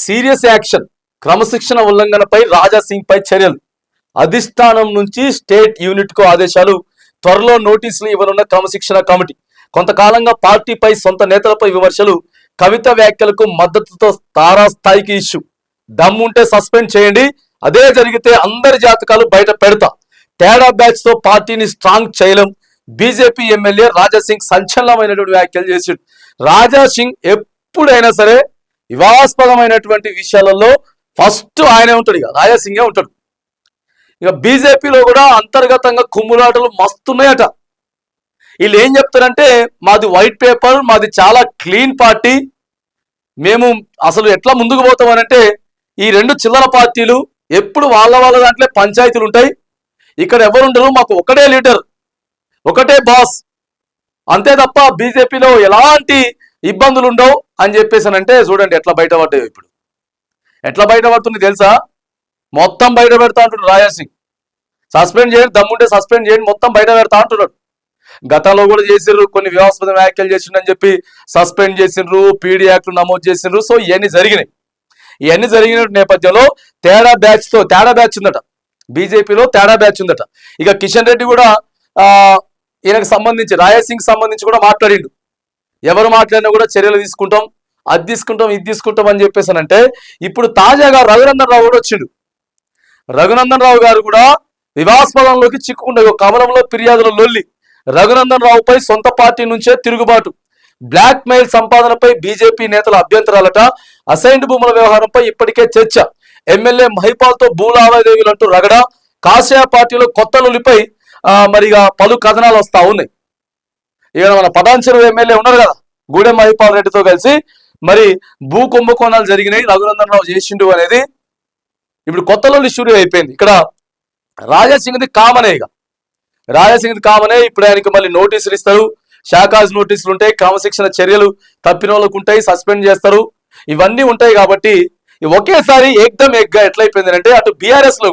Serious action, క్రమశిక్షణ ఉల్లంఘనపై రాజా సింగ్ పై చర్యలు. అధిష్టానం నుంచి స్టేట్ యూనిట్ కు ఆదేశాలు. త్వరలో నోటీసులు ఇవ్వనున్న క్రమశిక్షణ కమిటీ. కొంతకాలంగా పార్టీపై సొంత నేతలపై విమర్శలు. కవిత వ్యాఖ్యలకు మద్దతుతో తారాస్థాయికి ఇష్యూ. దమ్ముంటే సస్పెండ్ చేయండి, అదే జరిగితే అందరి జాతకాలు బయట పెడతా. తేడా బ్యాచ్ తో పార్టీని స్ట్రాంగ్ చేయలేం. బీజేపీ ఎమ్మెల్యే రాజా సింగ్ సంచలనమైనటువంటి వ్యాఖ్యలు చేశాడు. రాజా సింగ్ ఎప్పుడైనా సరే వివాదాస్పదమైనటువంటి విషయాలలో ఫస్ట్ ఆయనే ఉంటాడు, ఇక రాజా సింగే ఉంటాడు. ఇక బీజేపీలో కూడా అంతర్గతంగా కుమ్ములాటలు మస్తున్నాయట. వీళ్ళు ఏం చెప్తారంటే మాది వైట్ పేపర్, మాది చాలా క్లీన్ పార్టీ, మేము అసలు ఎట్లా ముందుకు పోతామనంటే ఈ రెండు చిల్లర పార్టీలు ఎప్పుడు వాళ్ళ దాంట్లో పంచాయతీలు ఉంటాయి, ఇక్కడ ఎవరుండరు, మాకు ఒకటే లీడర్, ఒకటే బాస్, అంతే తప్ప బీజేపీలో ఎలాంటి ఇబ్బందులు ఉండవు అని చెప్పేసానంటే చూడండి ఎట్లా బయటపడ్డాయో. ఇప్పుడు ఎట్లా బయటపడుతుంది తెలుసా? మొత్తం బయట పెడతా అంటున్నాడు రాజా సింగ్. సస్పెండ్ చేయండి, దమ్ముంటే సస్పెండ్ చేయండి, మొత్తం బయట పెడతా అంటున్నాడు. గతంలో కూడా చేసిండ్రు, కొన్ని వివాదాస్పద వ్యాఖ్యలు చేసిండని చెప్పి సస్పెండ్ చేసిండ్రు, పీడీ యాక్ట్లు నమోదు చేసిండ్రు. సో ఇవన్నీ జరిగినాయి. ఇవన్నీ జరిగిన నేపథ్యంలో తేడా బ్యాచ్ ఉందట, బీజేపీలో తేడా బ్యాచ్ ఉందట. ఇక కిషన్ రెడ్డి కూడా ఈయనకు సంబంధించి రాజా సింగ్ సంబంధించి కూడా మాట్లాడిండు. ఎవరు మాట్లాడినా కూడా చర్యలు తీసుకుంటాం, అది తీసుకుంటాం, ఇది తీసుకుంటాం అని చెప్పేసానంటే ఇప్పుడు తాజాగా రఘునందన్ రావు కూడా వచ్చిండు. రఘునందన్ రావు గారు కూడా వివాదాస్పదంలోకి చిక్కుకుంటారు. కమలంలో ఫిర్యాదుల లొల్లి. రఘునందన్ రావుపై సొంత పార్టీ నుంచే తిరుగుబాటు. బ్లాక్ మెయిల్ సంపాదనపై బీజేపీ నేతల అభ్యంతరాలట. అసైన్డ్ భూముల వ్యవహారంపై ఇప్పటికే చర్చ. ఎమ్మెల్యే మహిపాల్తో భూ లావాదేవీలంటూ రగడ. కాషాయ పార్టీలో కొత్త లొల్లిపై మరిగా పలు కథనాలు వస్తా ఉన్నాయి. ఇక మన పటాన్చెరు ఎమ్మెల్యే ఉన్నారు కదా, గూడెం మహిపాల్ రెడ్డితో కలిసి మరి భూ కుంభకోణాలు జరిగినాయి, రఘునందన్ రావు చేసిండు అనేది ఇప్పుడు కొత్త లొల్లి షురూ అయిపోయింది. ఇక్కడ రాజా సింగ్ది కామనే, ఇక రాజా సింగ్ది కామనే. ఇప్పుడు ఆయనకి మళ్ళీ నోటీసులు ఇస్తారు, షాకాజ్ నోటీసులు ఉంటాయి, క్రమశిక్షణ చర్యలు తప్పిన వాళ్ళకు ఉంటాయి, సస్పెండ్ చేస్తారు, ఇవన్నీ ఉంటాయి. కాబట్టి ఒకేసారి ఏకదమ్ ఎగ్గా ఎట్లయిపోయింది అంటే అటు బీఆర్ఎస్ లో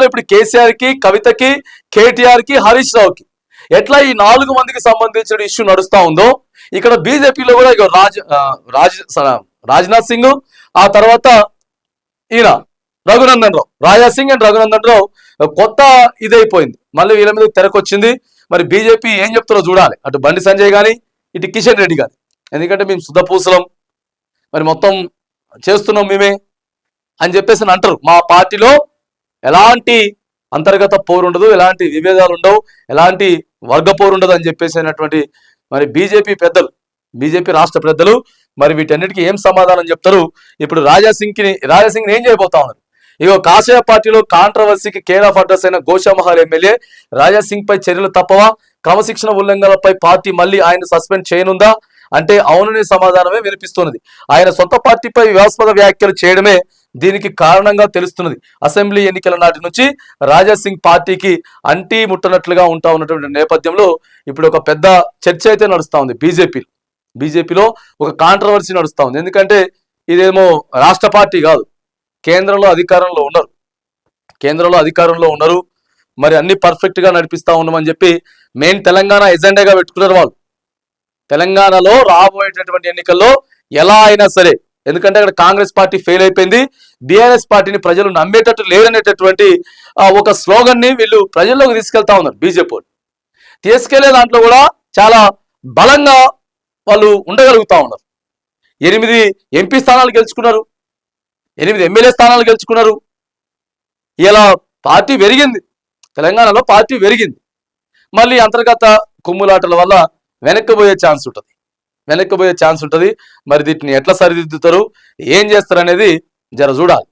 ఇప్పుడు కేసీఆర్ కి, కవితకి, కేటీఆర్ కి, హరీష్ రావుకి ఎట్లా ఈ 4 మందికి సంబంధించిన ఇష్యూ నడుస్తా ఉందో ఇక్కడ బీజేపీలో కూడా ఇక రాజ్నాథ్ సింగ్, ఆ తర్వాత ఈయన రఘునందన్ రావు, రాజా సింగ్ అండ్ రఘునందన్ రావు కొత్త ఇదైపోయింది. మళ్ళీ వీళ్ళ మీద తెరకొచ్చింది. మరి బీజేపీ ఏం చెప్తారో చూడాలి, అటు బండి సంజయ్ కానీ, ఇటు కిషన్ రెడ్డి కానీ. ఎందుకంటే మేము శుద్ధపూసలం, మరి మొత్తం చేస్తున్నాం మేమే అని చెప్పేసి అంటారు. మా పార్టీలో ఎలాంటి అంతర్గత పోరు ఉండదు, ఎలాంటి విభేదాలు ఉండవు, ఎలాంటి వర్గ పోరు ఉండదు అని చెప్పేసి అయినటువంటి మరి బీజేపీ రాష్ట్ర పెద్దలు మరి వీటన్నిటికీ ఏం సమాధానం చెప్తారు? ఇప్పుడు రాజా సింగ్ ఏం చేయబోతా ఉన్నారు? ఇగో కాషాయ పార్టీలో కాంట్రవర్సీకి కేర్ ఆఫ్ అడ్రస్ అయిన గోషామహల్ ఎమ్మెల్యే రాజా సింగ్ పై చర్యలు తప్పవా? క్రమశిక్షణ ఉల్లంఘనలపై పార్టీ మళ్ళీ ఆయన సస్పెండ్ చేయనుందా అంటే అవుననే సమాధానమే వినిపిస్తున్నది. ఆయన సొంత పార్టీపై వివాదాస్పద వ్యాఖ్యలు చేయడమే దీనికి కారణంగా తెలుస్తున్నది. అసెంబ్లీ ఎన్నికల నాటి నుంచి రాజా సింగ్ పార్టీకి అంటీ ముట్టనట్లుగా ఉంటా ఉన్నటువంటి నేపథ్యంలో ఇప్పుడు ఒక పెద్ద చర్చ అయితే నడుస్తా ఉంది బీజేపీలో ఒక కాంట్రవర్సీ నడుస్తా ఉంది. ఎందుకంటే ఇదేమో రాష్ట్ర పార్టీ కాదు, కేంద్రంలో అధికారంలో ఉన్నారు, మరి అన్ని పర్ఫెక్ట్ గా నడిపిస్తా ఉన్నామని చెప్పి మెయిన్ తెలంగాణ ఎజెండాగా పెట్టుకున్నారు వాళ్ళు. తెలంగాణలో రాబోయేటటువంటి ఎన్నికల్లో ఎలా అయినా సరే, ఎందుకంటే అక్కడ కాంగ్రెస్ పార్టీ ఫెయిల్ అయిపోయింది, బీఆర్ఎస్ పార్టీని ప్రజలు నమ్మేటట్టు లేదనేటటువంటి ఒక స్లోగన్ ని వీళ్ళు ప్రజల్లోకి తీసుకెళ్తా ఉన్నారు. బీజేపీ తీసుకెళ్లే దాంట్లో కూడా చాలా బలంగా వాళ్ళు ఉండగలుగుతా ఉన్నారు. 8 ఎంపీ స్థానాలు గెలుచుకున్నారు, 8 ఎమ్మెల్యే స్థానాలు గెలుచుకున్నారు. ఇలా పార్టీ పెరిగింది, తెలంగాణలో పార్టీ పెరిగింది. మళ్ళీ అంతర్గత కుమ్ములాటల వల్ల వెనక్కిపోయే ఛాన్స్ ఉంటుంది. మరి వీటిని ఎట్లా సరిదిద్దుతారు, ఏం చేస్తారు అనేది జర చూడాలి.